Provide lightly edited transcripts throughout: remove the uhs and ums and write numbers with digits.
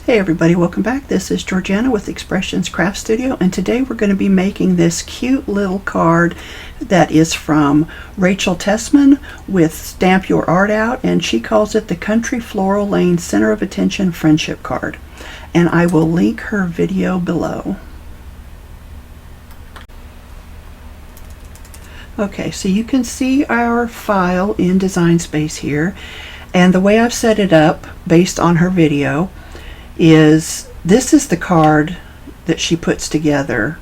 Hey everybody, welcome back. This is Georgiana with Expressions Craft Studio, and today we're going to be making this cute little card that is from Rachel Tessman with Stamp Your Art Out, and she calls it the Country Floral Lane Center of Attention Friendship Card. And I will link her video below. Okay, so you can see our file in Design Space here, and the way I've set it up based on her video is this is the card that she puts together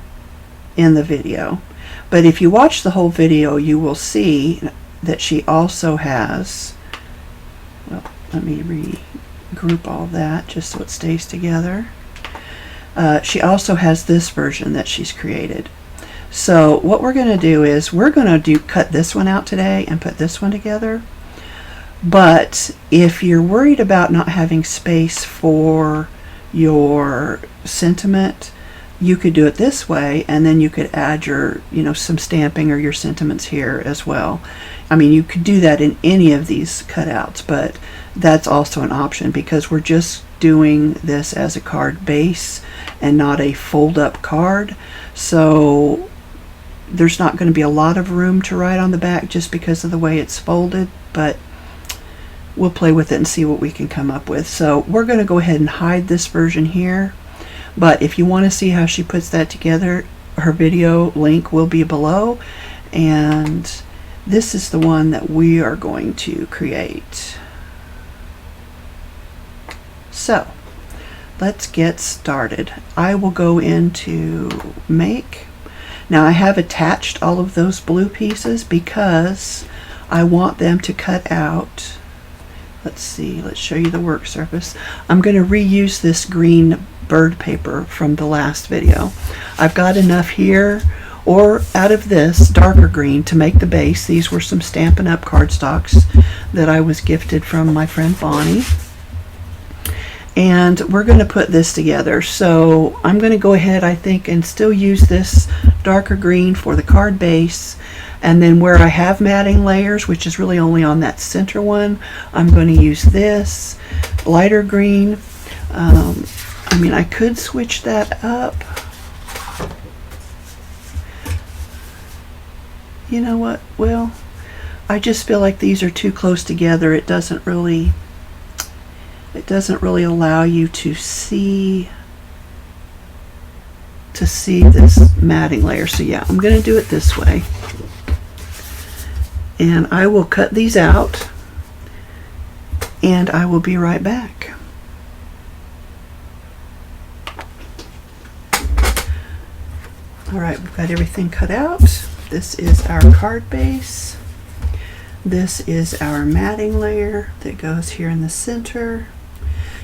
in the video. But if you watch the whole video, you will see that she also has, well, let me regroup all that just so it stays together. She also has this version that she's created. So what we're going to do is we're going to cut this one out today and put this one together. But if you're worried about not having space for your sentiment, you could do it this way, and then you could add your, some stamping or your sentiments here as well. I mean, you could do that in any of these cutouts, but that's also an option because we're just doing this as a card base and not a fold-up card. So there's not going to be a lot of room to write on the back just because of the way it's folded, but we'll play with it and see what we can come up with. So we're going to go ahead and hide this version here, but if you want to see how she puts that together, her video link will be below, and this is the one that we are going to create. So let's get started. I will go into Make. Now I have attached all of those blue pieces because I want them to cut out. Let's see, let's show you the work surface. I'm going to reuse this green bird paper from the last video. I've got enough here or out of this darker green to make the base. These were some Stampin' Up! Cardstocks that I was gifted from my friend Bonnie. And we're going to put this together. So I'm going to go ahead, I think, and still use this darker green for the card base. And then where I have matting layers, which is really only on that center one, I'm going to use this lighter green. I mean, I could switch that up. You know what? Well, I just feel like these are too close together. It doesn't really allow you to see this matting layer. So yeah, I'm going to do it this way. And I will cut these out, and I will be right back. All right, we've got everything cut out. This is our card base. This is our matting layer that goes here in the center.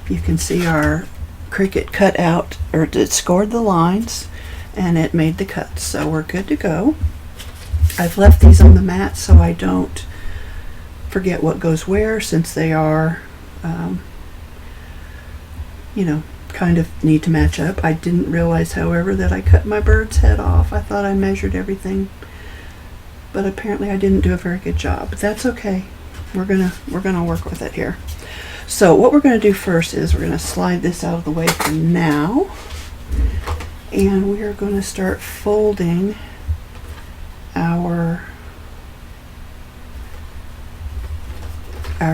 You can see our Cricut cut out, or it scored the lines, and it made the cuts. So we're good to go. I've left these on the mat so I don't forget what goes where, since they are, kind of need to match up. I didn't realize, however, that I cut my bird's head off. I thought I measured everything, but apparently I didn't do a very good job. But that's okay. We're gonna work with it here. So what we're going to do first is we're going to slide this out of the way for now, and we are going to start folding our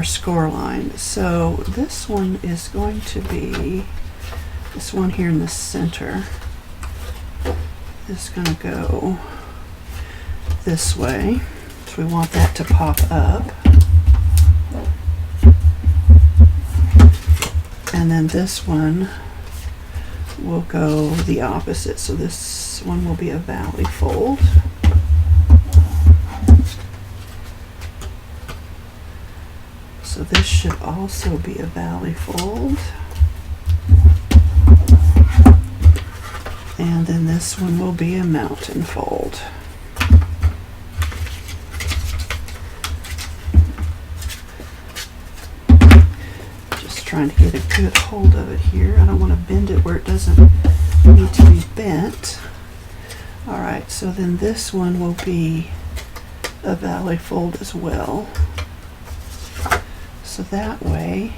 score line. So this one is going to be, this one here in the center is going to go this way. So we want that to pop up. And then this one will go the opposite. So this one will be a valley fold. So this should also be a valley fold. And then this one will be a mountain fold. Just trying to get a good hold of it here. I don't want to bend it where it doesn't need to be bent. All right, so then this one will be a valley fold as well. So that way,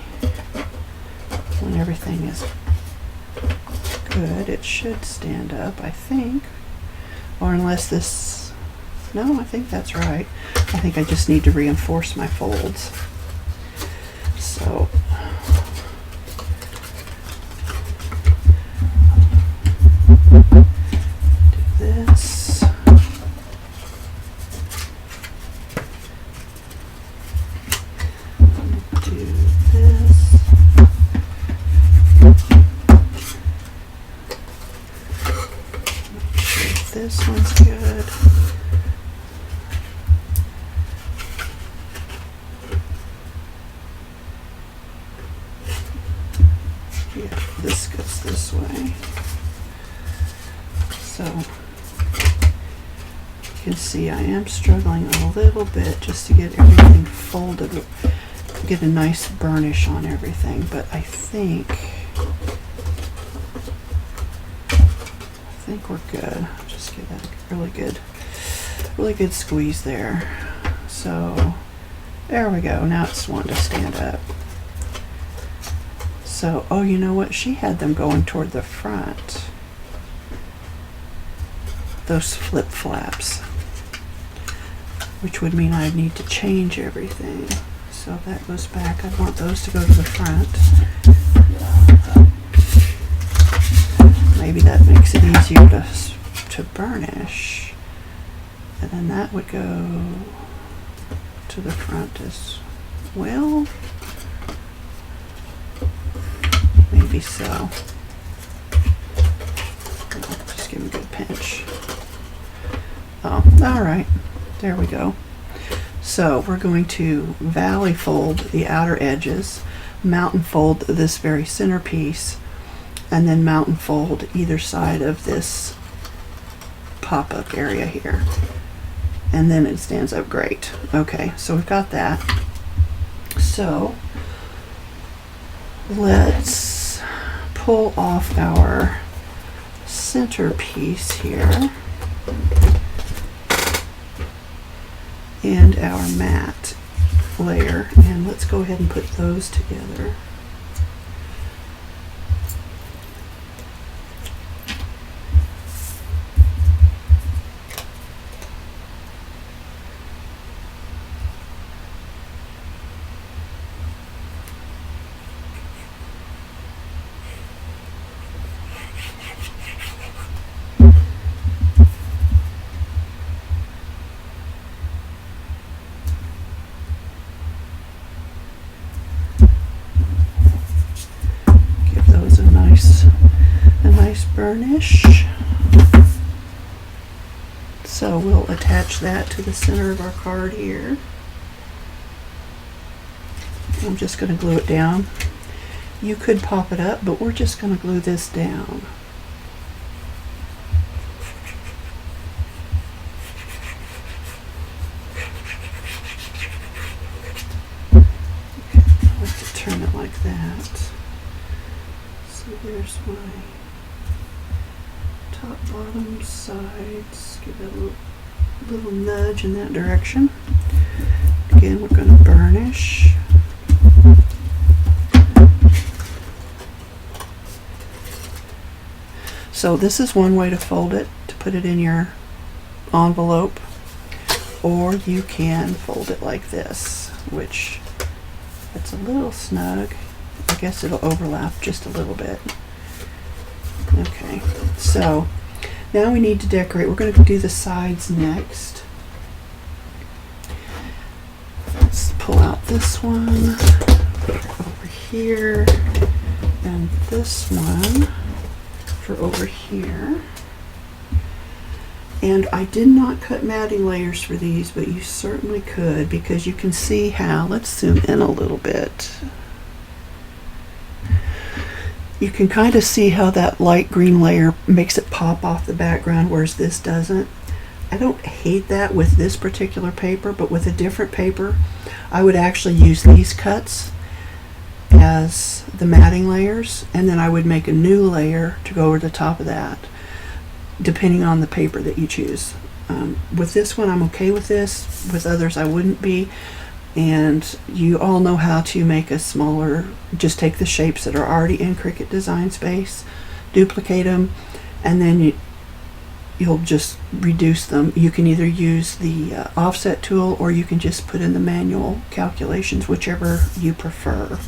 when everything is good. It should stand up, I think. Or unless this, no, I think that's right. I think I just need to reinforce my folds. So, do this. Do this. Make sure this one's good. Yeah, this goes this way. So you can see I am struggling a little bit just to get everything folded, get a nice burnish on everything, but I think we're good. Just get that really good squeeze there. So there we go. Now it's wanting to stand up. So, oh, you know what? She had them going toward the front. Those flip flaps, which would mean I'd need to change everything. So that goes back. I want those to go to the front. Maybe that makes it easier to burnish. And then that would go to the front as well. Maybe so. Just give me a good pinch. Oh, all right. There we go. So we're going to valley fold the outer edges, mountain fold this very center piece, and then mountain fold either side of this pop-up area here. And then it stands up great. Okay, so we've got that. So let's pull off our center piece here and our matte layer, and let's go ahead and put those together. Burnish. So we'll attach that to the center of our card here. I'm just going to glue it down. You could pop it up, but we're just going to glue this down. Okay, I like to turn it like that. So there's my top, bottom, sides. Give it a little nudge in that direction. Again, we're going to burnish. So this is one way to fold it, to put it in your envelope, or you can fold it like this, which it's a little snug. I guess it'll overlap just a little bit. Okay, so now we need to decorate. We're going to do the sides next. Let's pull out this one, put it over here, and this one for over here. And I did not cut matting layers for these, but you certainly could, because you can see how, let's zoom in a little bit. You can kind of see how that light green layer makes it pop off the background, whereas this doesn't. I don't hate that with this particular paper, but with a different paper, I would actually use these cuts as the matting layers, and then I would make a new layer to go over the top of that, depending on the paper that you choose. With this one, I'm okay with this. With others, I wouldn't be. And you all know how to make a smaller, just take the shapes that are already in Cricut Design Space, duplicate them, and then you'll just reduce them. You can either use the offset tool, or you can just put in the manual calculations, whichever you prefer.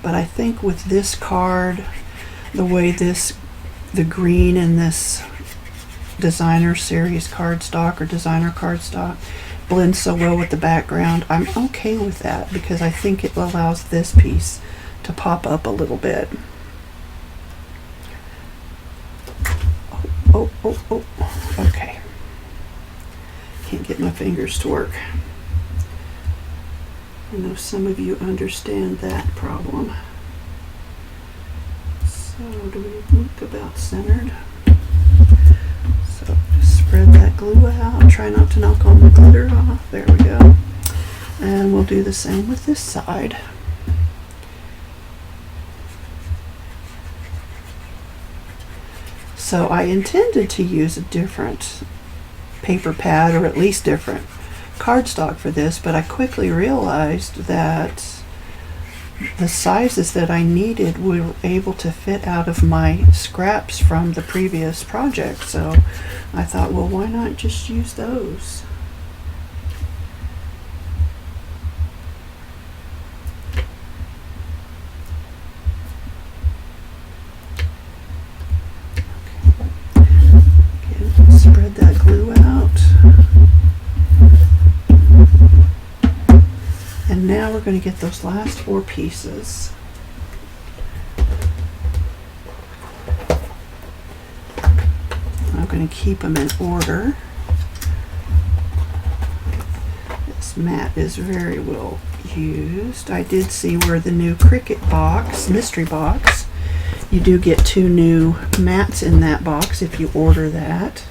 But I think with this card, the way the green in this designer series cardstock or designer cardstock blends so well with the background, I'm okay with that because I think it allows this piece to pop up a little bit. Oh, okay. Can't get my fingers to work. I know some of you understand that problem. So do we look about centered? So just spread that glue out. Try not to knock all the glitter off. There we go. And we'll do the same with this side. So I intended to use a different paper pad, or at least different cardstock for this, but I quickly realized that the sizes that I needed were able to fit out of my scraps from the previous project. So I thought, well, why not just use those? Okay, spread that glue out. And now we're going to get those last 4 pieces. I'm going to keep them in order. This mat is very well used. I did see where the new Cricut box, mystery box, you do get 2 new mats in that box if you order that.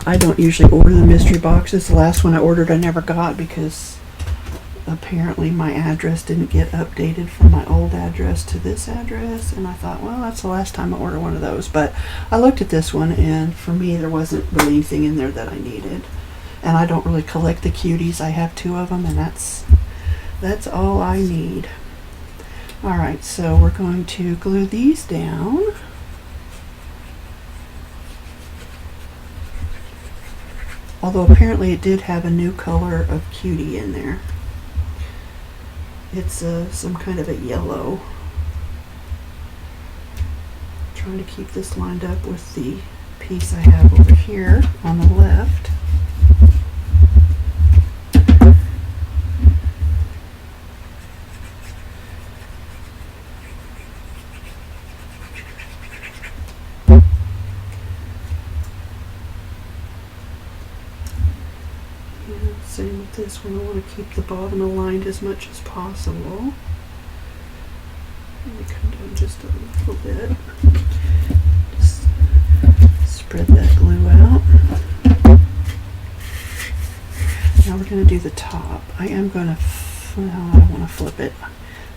I don't usually order the mystery boxes. The last one I ordered I never got because apparently my address didn't get updated from my old address to this address, and I thought, well, that's the last time I order one of those. But I looked at this one, and for me there wasn't really anything in there that I needed, and I don't really collect the cuties. I have 2 of them, and that's all I need. Alright, so we're going to glue these down. Although apparently it did have a new color of cutie in there. It's some kind of a yellow. Trying to keep this lined up with the piece I have over here on the left. Same with this one. I want to keep the bottom aligned as much as possible. Let me come down just a little bit. Just spread that glue out. Now we're going to do the top. I am going to, well, I don't want to flip it. I'm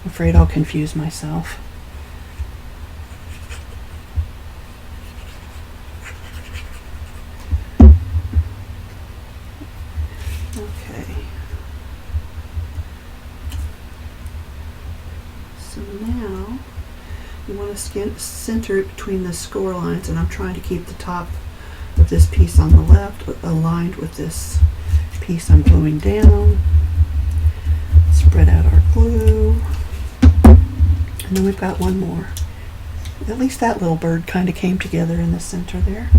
afraid I'll confuse myself. Okay. So now you want to center it between the score lines, and I'm trying to keep the top of this piece on the left aligned with this piece I'm gluing down. Spread out our glue, and then we've got one more. At least that little bird kind of came together in the center there.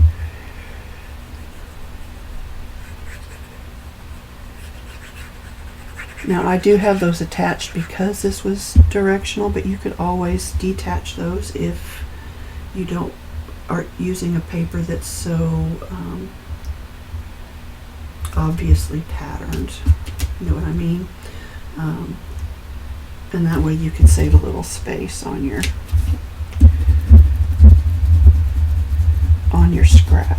Now I do have those attached because this was directional, but you could always detach those if you aren't using a paper that's so obviously patterned. You know what I mean? And that way you can save a little space on your scrap.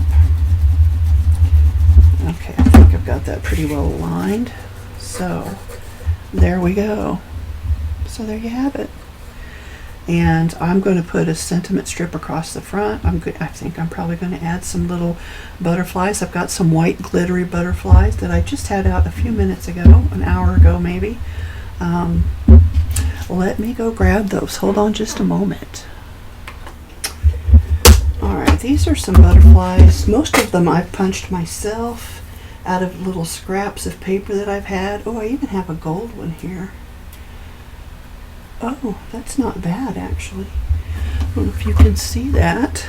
Okay, I think I've got that pretty well aligned. So there we go. So there you have it. And I'm going to put a sentiment strip across the front. I think I'm probably going to add some little butterflies. I've got some white glittery butterflies that I just had out a few minutes ago, an hour ago maybe. Let me go grab those. Hold on just a moment. Alright, these are some butterflies. Most of them I've punched myself out of little scraps of paper that I've had. Oh, I even have a gold one here. Oh, that's not bad actually. I don't know if you can see that.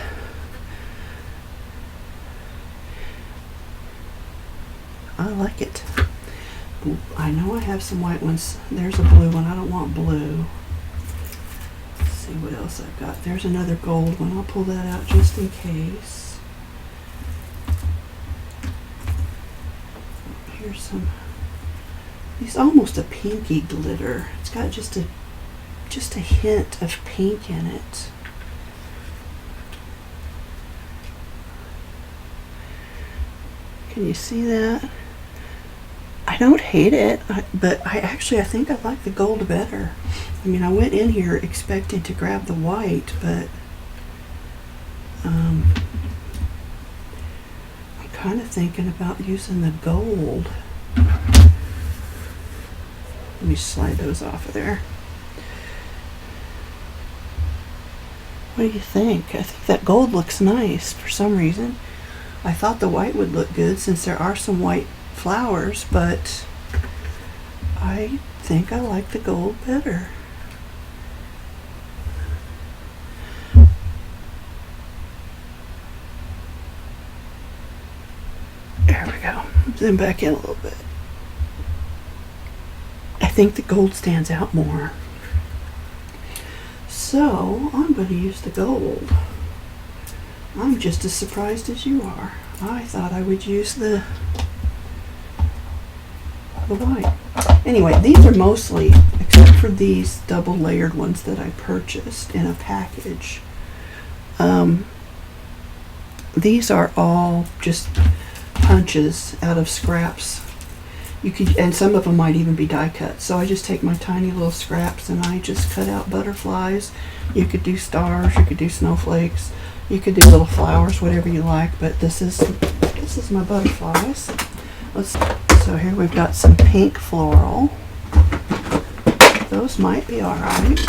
I like it. Ooh, I know I have some white ones. There's a blue one. I don't want blue. Let's see what else I've got. There's another gold one. I'll pull that out just in case. Here's some. It's almost a pinky glitter. It's got just a hint of pink in it. Can you see that? I don't hate it, but I think I like the gold better. I mean, I went in here expecting to grab the white, but I'm kind of thinking about using the gold. Let me slide those off of there. What do you think? I think that gold looks nice for some reason. I thought the white would look good since there are some white flowers, but I think I like the gold better. There we go. Zoom back in a little bit. I think the gold stands out more. So I'm going to use the gold. I'm just as surprised as you are. I thought I would use the white. Anyway, these are mostly, except for these double layered ones that I purchased in a package, these are all just punches out of scraps. You could, and some of them might even be die cut. So I just take my tiny little scraps and I just cut out butterflies. You could do stars, you could do snowflakes, you could do little flowers, whatever you like. But this is my butterflies. So here we've got some pink floral. Those might be all right.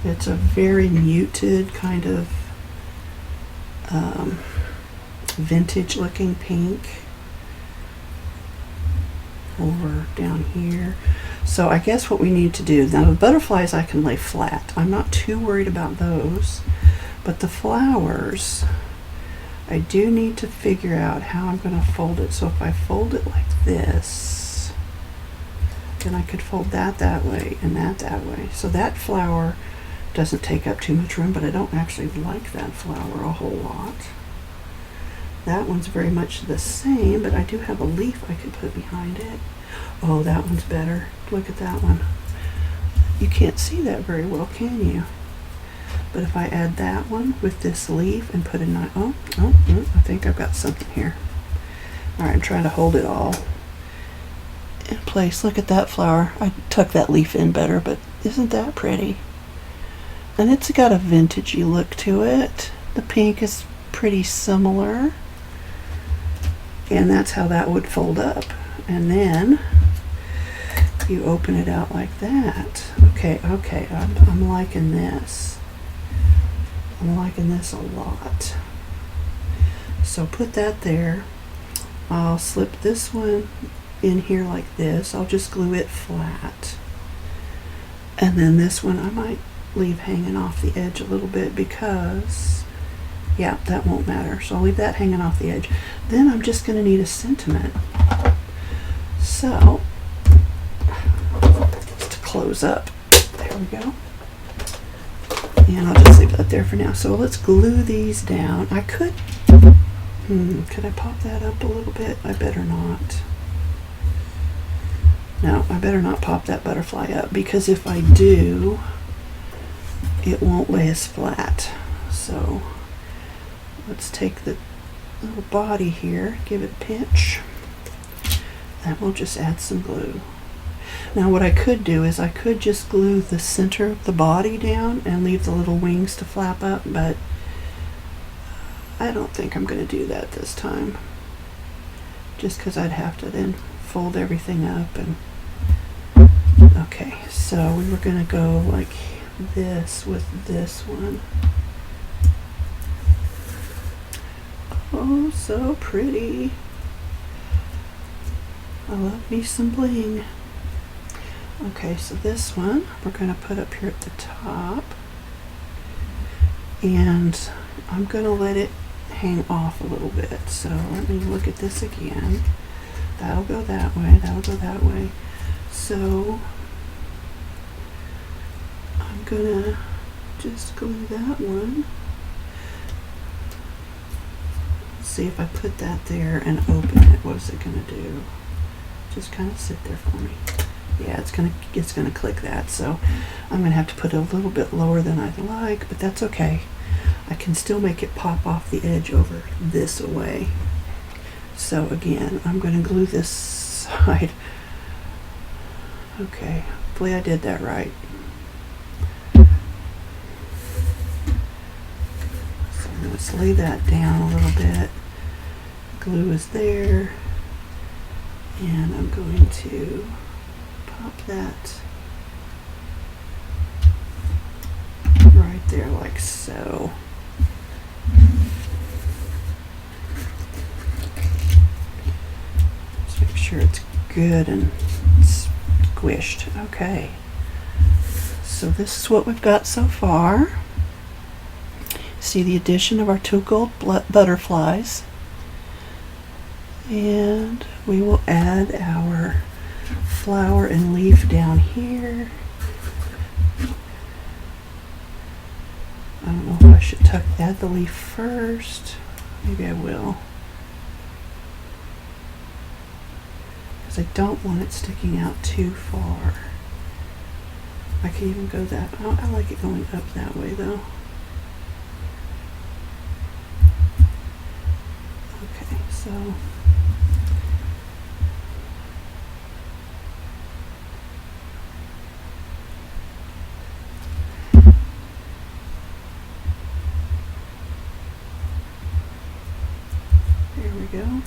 It's a very muted kind of vintage looking pink over down here. So I guess what we need to do, now the butterflies I can lay flat. I'm not too worried about those, but the flowers, I do need to figure out how I'm going to fold it. So if I fold it like this, then I could fold that way and that way. So that flower doesn't take up too much room, but I don't actually like that flower a whole lot. That one's very much the same, but I do have a leaf I could put behind it. Oh, that one's better. Look at that one. You can't see that very well, can you? But if I add that one with this leaf and put a knife, I think I've got something here. All right, I'm trying to hold it all in place. Look at that flower. I tucked that leaf in better, but isn't that pretty? And it's got a vintagey look to it. The pink is pretty similar. And that's how that would fold up. And then you open it out like that. Okay, I'm liking this. I'm liking this a lot. So put that there. I'll slip this one in here like this. I'll just glue it flat. And then this one I might leave hanging off the edge a little bit because, yeah, that won't matter. So I'll leave that hanging off the edge. Then I'm just going to need a sentiment. So, just to close up. There we go. And I'll just leave that there for now. So let's glue these down. I could I pop that up a little bit? I better not. No, I better not pop that butterfly up, because if I do, it won't lay as flat. So let's take the little body here, give it a pinch, and we'll just add some glue. Now what I could do is I could just glue the center of the body down and leave the little wings to flap up, but I don't think I'm going to do that this time, just because I'd have to then fold everything up and Okay, so we were going to go like this with this one. Oh, so pretty. I love me some bling. Okay, so this one we're going to put up here at the top. And I'm going to let it hang off a little bit. So let me look at this again. That'll go that way, that'll go that way. So I'm going to just glue that one. See if I put that there and open it, what's it going to do? Just kind of sit there for me. Yeah, it's gonna click that, so I'm gonna have to put it a little bit lower than I'd like, but that's okay. I can still make it pop off the edge over this way. So again, I'm gonna glue this side. Okay, hopefully I did that right. So let's lay that down a little bit. Glue is there, and I'm going to pop that right there like so. Just make sure it's good and squished. Okay, so this is what we've got so far. See the addition of our two gold butterflies, and we will add our flower and leaf down here. I don't know if I should add the leaf first. Maybe I will, because I don't want it sticking out too far. I can even go that. I like it going up that way though. Okay, so go.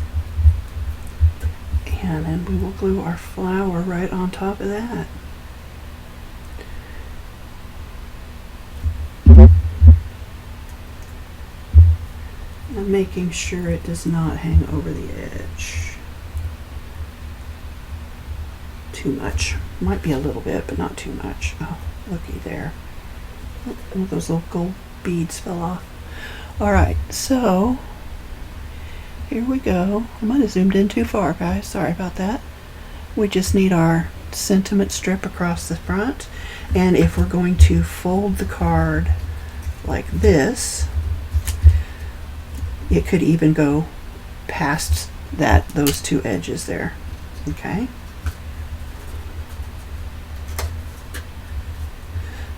And then we will glue our flower right on top of that. I'm making sure it does not hang over the edge too much. Might be a little bit, but not too much. Oh, looky there. Oh, those little gold beads fell off. Alright, so here we go. I might have zoomed in too far, guys. Sorry about that. We just need our sentiment strip across the front. And if we're going to fold the card like this, it could even go past those two edges there. Okay?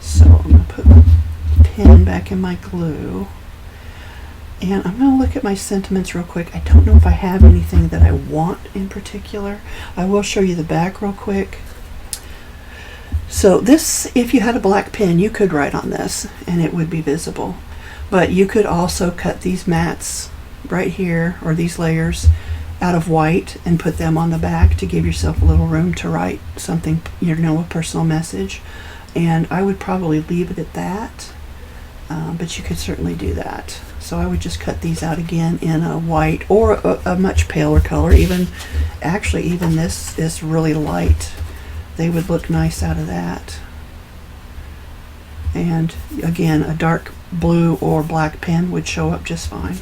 So I'm going to put my pin back in my glue. And I'm going to look at my sentiments real quick. I don't know if I have anything that I want in particular. I will show you the back real quick. So this, if you had a black pen, you could write on this and it would be visible. But you could also cut these mats right here, or these layers, out of white and put them on the back to give yourself a little room to write something, you know, a personal message. And I would probably leave it at that, but you could certainly do that. So I would just cut these out again in a white or a much paler color. Even this is really light. They would look nice out of that. And again, a dark blue or black pen would show up just fine.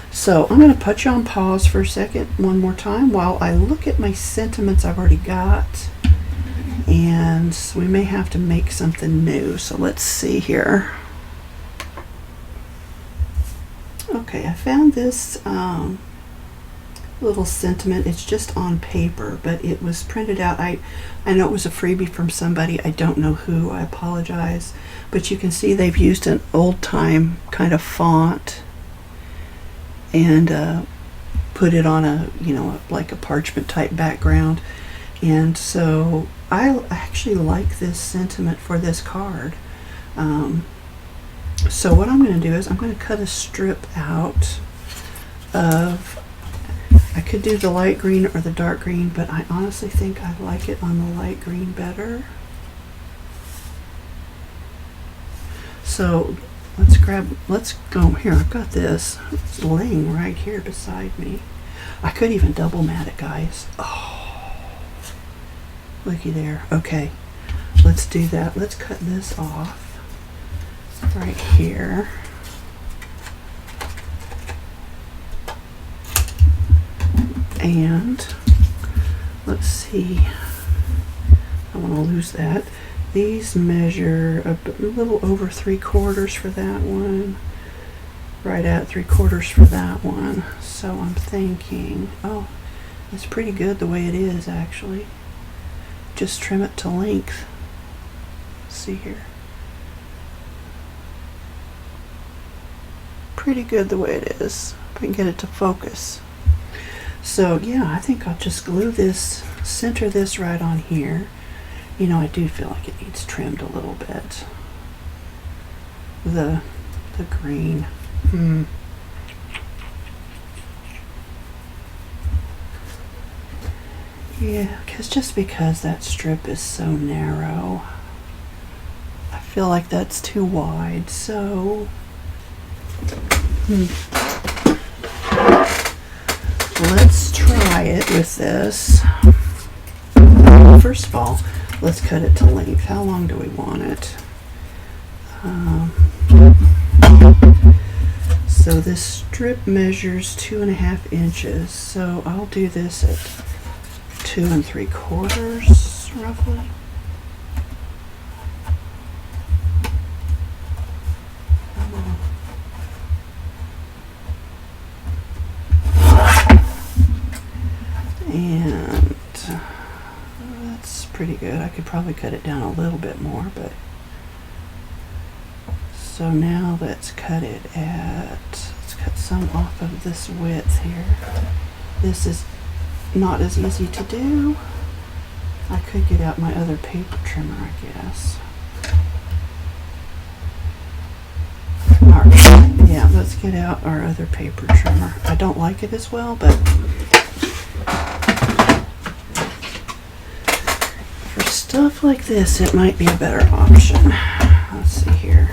So I'm going to put you on pause for a second one more time while I look at my sentiments I've already got. And we may have to make something new. So let's see here. Okay, I found this little sentiment. It's just on paper, but it was printed out. I know it was a freebie from somebody. I don't know who. I apologize. But you can see they've used an old-time kind of font and put it on a, you know, like a parchment type background. And so I actually like this sentiment for this card. So what I'm going to do is I'm going to cut a strip out of I could do the light green or the dark green, but I honestly think I like it on the light green better. So let's go here. I've got this. It's laying right here beside me. I could even double mat it, guys. Oh, looky there. Okay, let's do that. Let's cut this off right here. And let's see, I want to lose that. These measure a little over 3/4 for that one, right at 3/4 for that one. So I'm thinking, oh, it's pretty good the way it is actually. Just trim it to length. Let's see here. Pretty good the way it is. If I can get it to focus. So yeah, I think I'll just glue this, center this right on here. You know, I do feel like it needs trimmed a little bit. The green. Yeah, because that strip is so narrow, I feel like that's too wide. So let's try it with this. First of all, let's cut it to length. How long do we want it? So this strip measures 2.5 inches. So I'll do this at 2 3/4 roughly. And that's pretty good. I could probably cut it down a little bit more, but so now let's cut some off of this width here. This is not as easy to do. I could get out my other paper trimmer, I guess. Alright, yeah, let's get out our other paper trimmer. I don't like it as well, but for stuff like this, it might be a better option. Let's see here.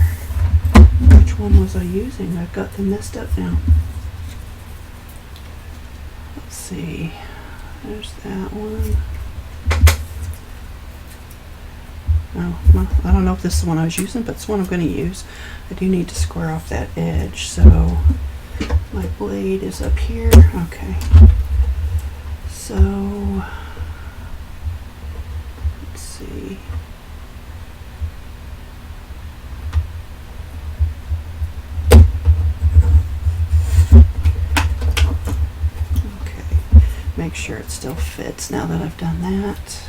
Which one was I using? I've got them messed up now. Let's see. There's that one. Oh, well, I don't know if this is the one I was using, but it's the one I'm going to use. I do need to square off that edge, so my blade is up here. Okay. So, let's see. Make sure it still fits now that I've done that.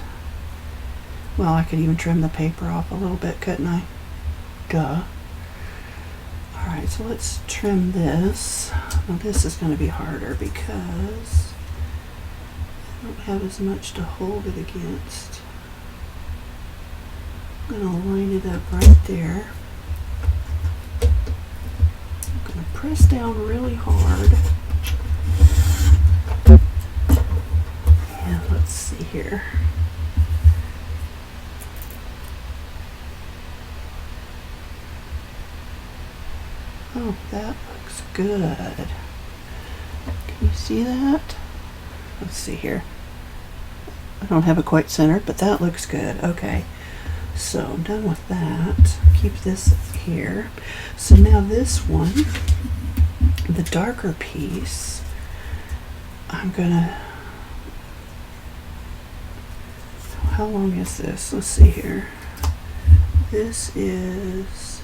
Well, I could even trim the paper off a little bit, couldn't I? Duh. Alright, so let's trim this. Now this is going to be harder because I don't have as much to hold it against. I'm going to line it up right there. I'm going to press down really hard. And let's see here. Oh, that looks good. Can you see that? Let's see here. I don't have it quite centered, but that looks good. Okay, so I'm done with that. Keep this here. So now this one, the darker piece, I'm gonna, how long is this? Let's see here. This is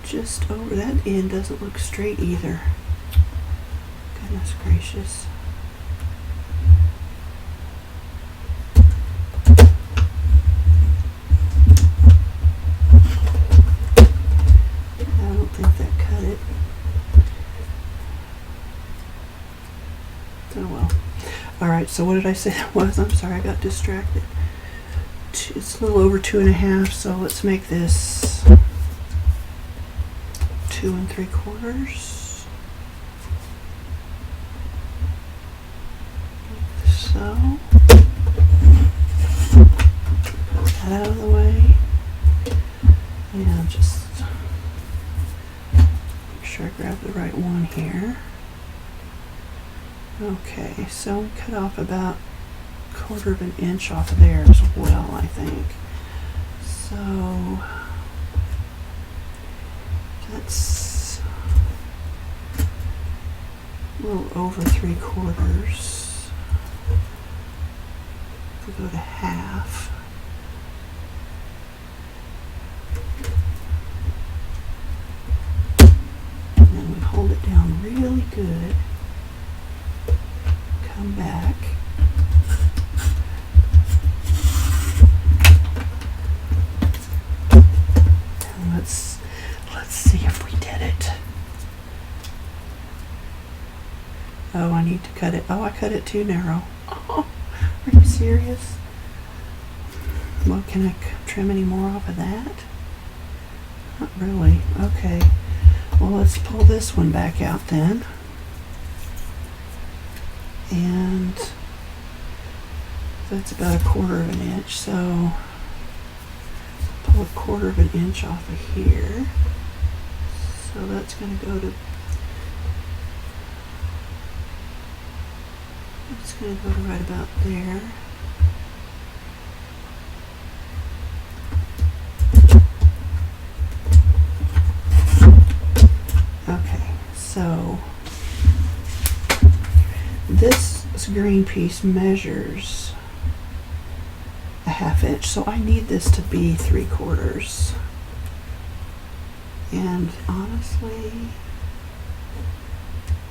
just over, that end doesn't look straight either. Goodness gracious. I don't think that cut it. Oh well. Alright, so what did I say that was? I'm sorry, I got distracted. It's a little over 2.5, so let's make this 2 3/4. So, put that out of the way. And just make sure I grab the right one here. Okay, so cut off about 1/4 of an inch off of there as well, I think. So that's a little over 3/4. We go to half. And then we hold it down really good. Come back. And let's see if we did it. Oh, I need to cut it. Oh, I cut it too narrow. Oh, are you serious? Well, can I trim any more off of that? Not really. Okay. Well, let's pull this one back out then. And that's about 1/4 of an inch. So pull 1/4 of an inch off of here. So that's going to go to, it's going to go to right about there. Okay, so this green piece measures a 1/2 inch, so I need this to be 3/4. And honestly,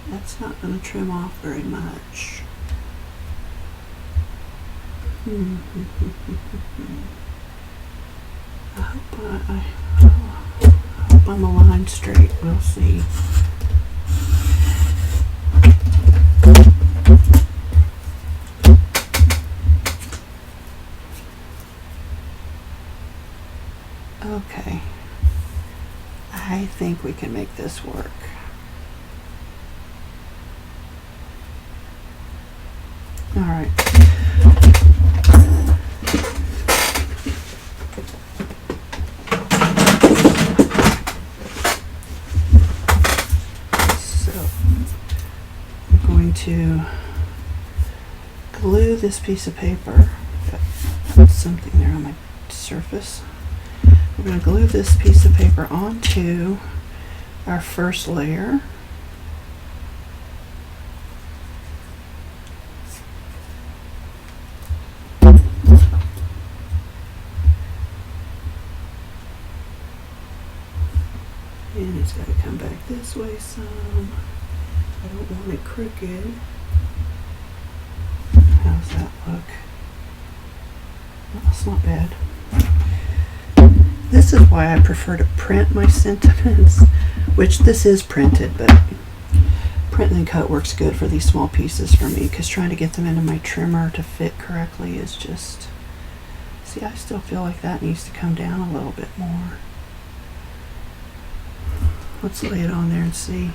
that's not going to trim off very much. I hope I'm aligned straight. We'll see. Okay, I think we can make this work. All right. So I'm going to glue this piece of paper. Got something there on my surface. We're going to glue this piece of paper onto our first layer. And it's got to come back this way some. I don't want it crooked. How's that look? Well, it's not bad. This is why I prefer to print my sentiments, which this is printed, but print and cut works good for these small pieces for me, because trying to get them into my trimmer to fit correctly is just, see, I still feel like that needs to come down a little bit more. Let's lay it on there and see.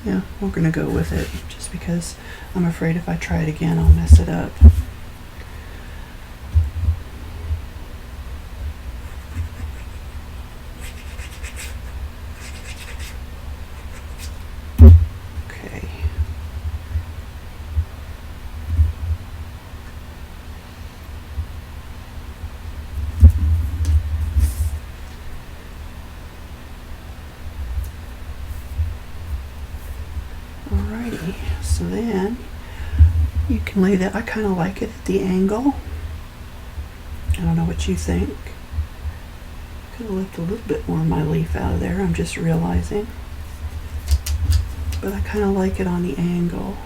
Yeah, we're going to go with it, just because I'm afraid if I try it again, I'll mess it up. Okay. Alrighty, so then you can lay that. I kind of like it at the angle. I don't know what you think. Could have left a little bit more of my leaf out of there, I'm just realizing. But I kind of like it on the angle.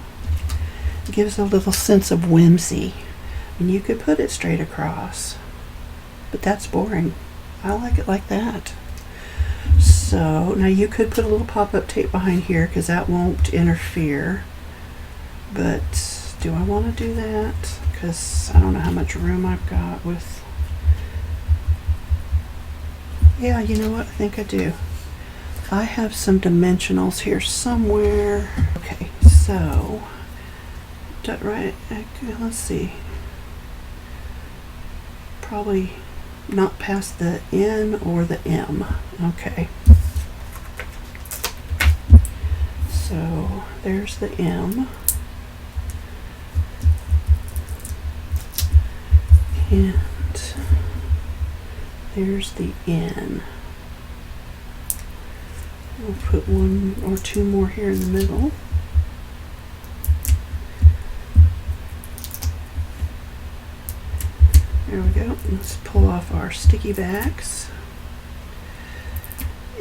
It gives a little sense of whimsy. And you could put it straight across, but that's boring. I like it like that. So now you could put a little pop-up tape behind here, because that won't interfere. But do I want to do that? Because I don't know how much room I've got with... Yeah, you know what? I think I do. I have some dimensionals here somewhere. Okay, so right, let's see. Probably not past the N or the M. Okay. So there's the M. And there's the N. We'll put one or two more here in the middle. There we go. Let's pull off our sticky backs.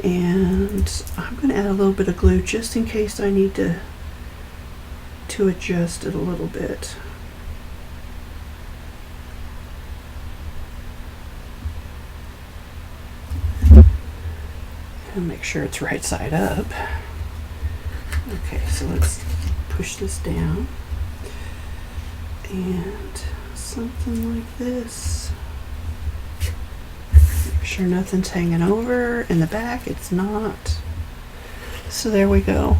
And I'm going to add a little bit of glue just in case I need to adjust it a little bit. And make sure it's right side up. Okay, so let's push this down. And something like this. Make sure nothing's hanging over in the back. It's not. So there we go.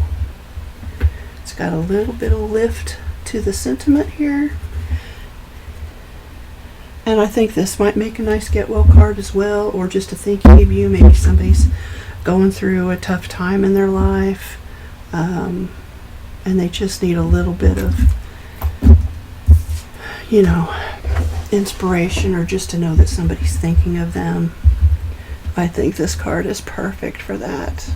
It's got a little bit of lift to the sentiment here. And I think this might make a nice get well card as well, or just a thank you of you. Maybe somebody's going through a tough time in their life, and they just need a little bit of, you know, inspiration, or just to know that somebody's thinking of them. I think this card is perfect for that.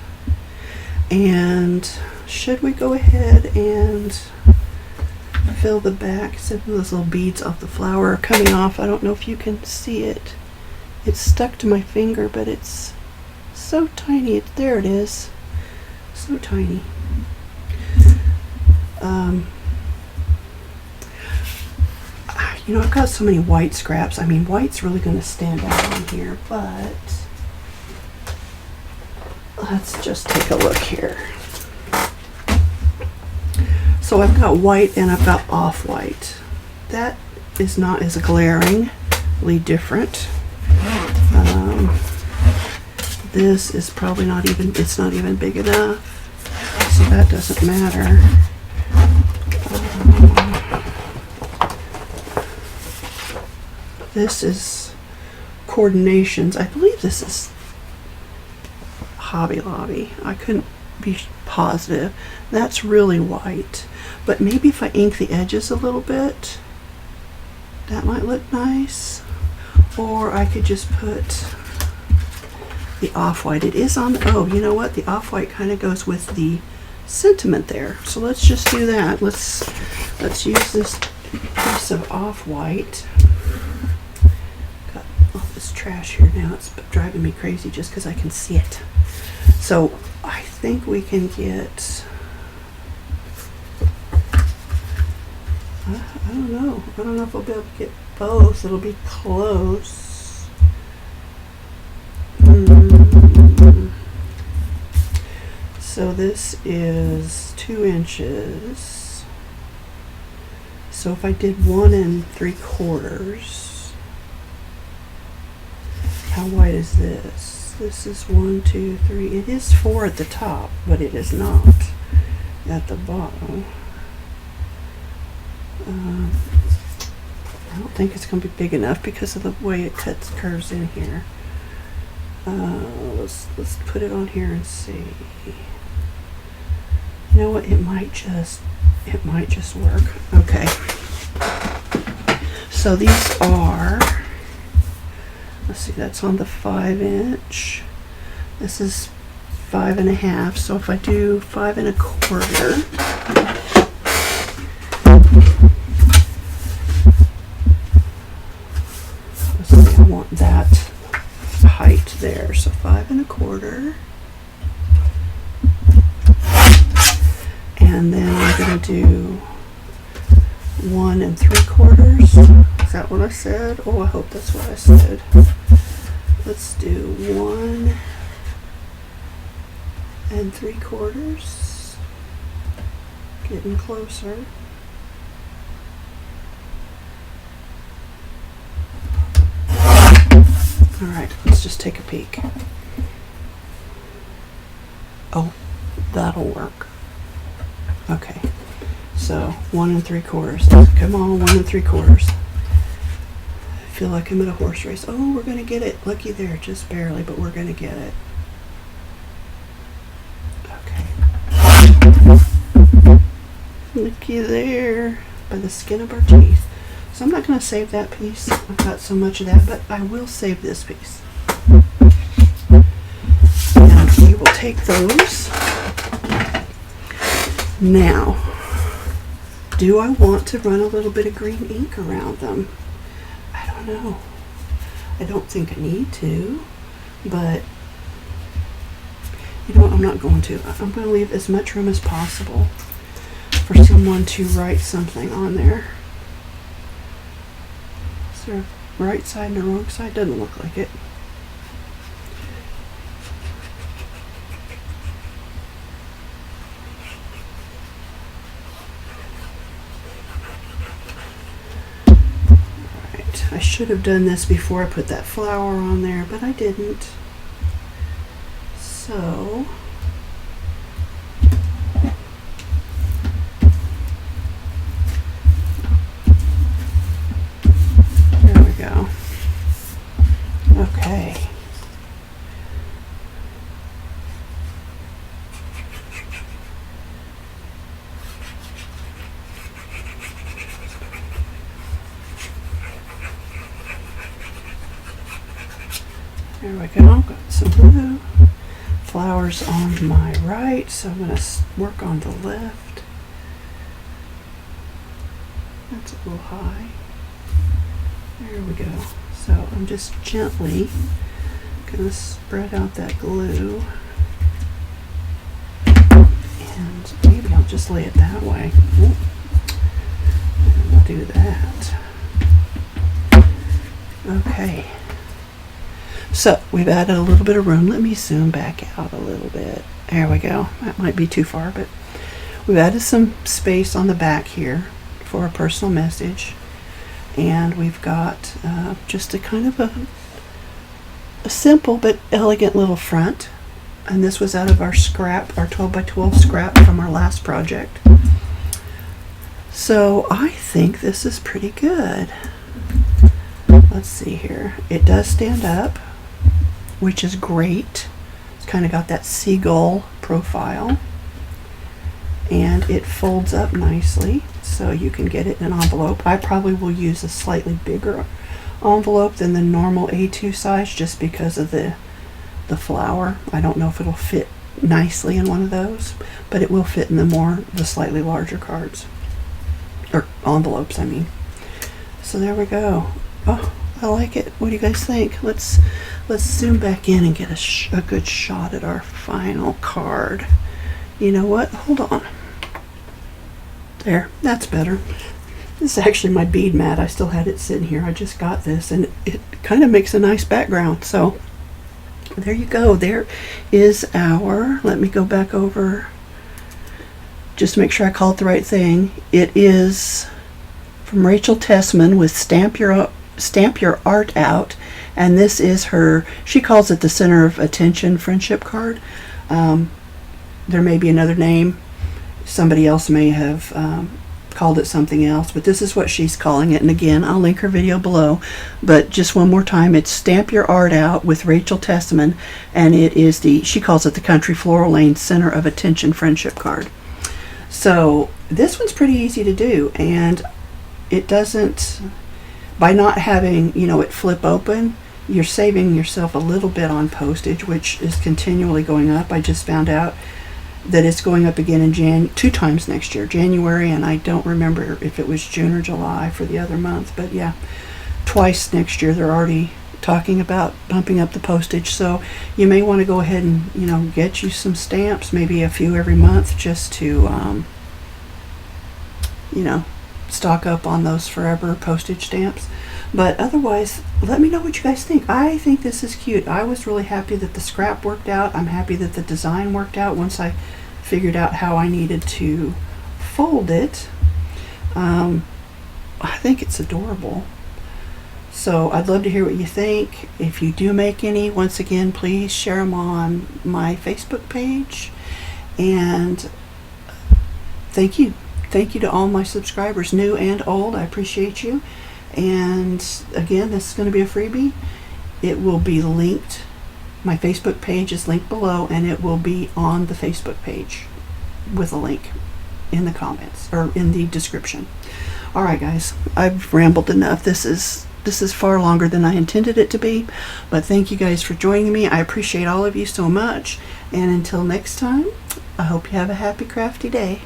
And should we go ahead and fill the back? Some of those little beads off the flower are coming off. I don't know if you can see it. It's stuck to my finger, but it's so tiny. There it is. So tiny. You know, I've got so many white scraps. I mean, white's really going to stand out on here, but let's just take a look here. So I've got white and I've got off-white. That is not as glaringly different. This is probably not even, it's not even big enough, so that doesn't matter. This is Coordinations. I believe this is Hobby Lobby. I couldn't be positive. That's really white, but maybe if I ink the edges a little bit, that might look nice. Or I could just put the off-white. It is on, oh, you know what? The off-white kind of goes with the sentiment there. So let's just do that. Let's use this piece of off-white. Got all this trash here now. It's driving me crazy just because I can see it. So I think we can get, I don't know. I don't know if we'll be able to get both. It'll be close. So this is 2 inches. So if I did 1 3/4, how wide is this? This is 1, 2, 3. It is 4 at the top, but it is not at the bottom. I don't think it's going to be big enough because of the way it curves in here. Let's put it on here and see. You know what? It might just work. Okay. So these are, let's see, that's on the 5 inch. This is 5 1/2. So if I do 5 1/4. I want that height there, so 5 1/4, and then I'm going to do 1 3/4. Is that what I said? Oh, I hope that's what I said. Let's do 1 3/4. Getting closer. Alright, let's just take a peek. Oh, that'll work. Okay, so 1 3/4. Come on, 1 3/4. I feel like I'm at a horse race. Oh, we're gonna get it. Looky there, just barely, but we're gonna get it. Okay. Looky there, by the skin of our teeth. So I'm not gonna save that piece. I've got so much of that, but I will save this piece. And we will take those. Now, do I want to run a little bit of green ink around them? I don't know. I don't think I need to, but you know what, I'm not going to. I'm going to leave as much room as possible for someone to write something on there. Is there a right side and a wrong side? Doesn't look like it. I should have done this before I put that flower on there, but I didn't. So there we go. Okay. There we go, got some blue. Flowers on my right, so I'm going to work on the left. That's a little high. There we go. So I'm just gently going to spread out that glue. And maybe I'll just lay it that way. And we'll do that. Okay. So we've added a little bit of room. Let me zoom back out a little bit. There we go. That might be too far, but we've added some space on the back here for a personal message. And we've got just a kind of a simple but elegant little front. And this was out of our scrap, our 12 by 12 scrap from our last project. So I think this is pretty good. Let's see here. It does stand up, which is great. It's kind of got that seagull profile. And it folds up nicely, so you can get it in an envelope. I probably will use a slightly bigger envelope than the normal A2 size just because of the flower. I don't know if it'll fit nicely in one of those, but it will fit in the slightly larger cards. Or envelopes, I mean. So there we go. Oh, I like it. What do you guys think? Let's zoom back in and get a good shot at our final card. You know what? Hold on. There, that's better. This is actually my bead mat. I still had it sitting here. I just got this, and it kind of makes a nice background. So there you go. There is our, let me go back over just to make sure I call it the right thing. It is from Rachel Tessman with Stamp Your Art Out, and this is her, she calls it the Center of Attention friendship card. There may be another name. Somebody else may have called it something else, but this is what she's calling it. And again, I'll link her video below, but just one more time, it's Stamp Your Art Out with Rachel Tessman, and it is she calls it the Country Floral Lane Center of Attention friendship card. So this one's pretty easy to do, and it doesn't, by not having, it flip open, you're saving yourself a little bit on postage, which is continually going up. I just found out that it's going up again in 2 times next year, January, and I don't remember if it was June or July for the other month, but yeah, twice next year they're already talking about bumping up the postage. So you may want to go ahead and get you some stamps, maybe a few every month, just to stock up on those forever postage stamps. But otherwise, let me know what you guys think. I think this is cute. I was really happy that the scrap worked out. I'm happy that the design worked out once I figured out how I needed to fold it. I think it's adorable. So I'd love to hear what you think. If you do make any, once again, please share them on my Facebook page. And thank you. Thank you to all my subscribers, new and old. I appreciate you. And again, this is going to be a freebie. It will be linked. My Facebook page is linked below, and it will be on the Facebook page with a link in the comments or in the description. All right, guys, I've rambled enough. This is far longer than I intended it to be, but thank you guys for joining me. I appreciate all of you so much. And until next time, I hope you have a happy crafty day.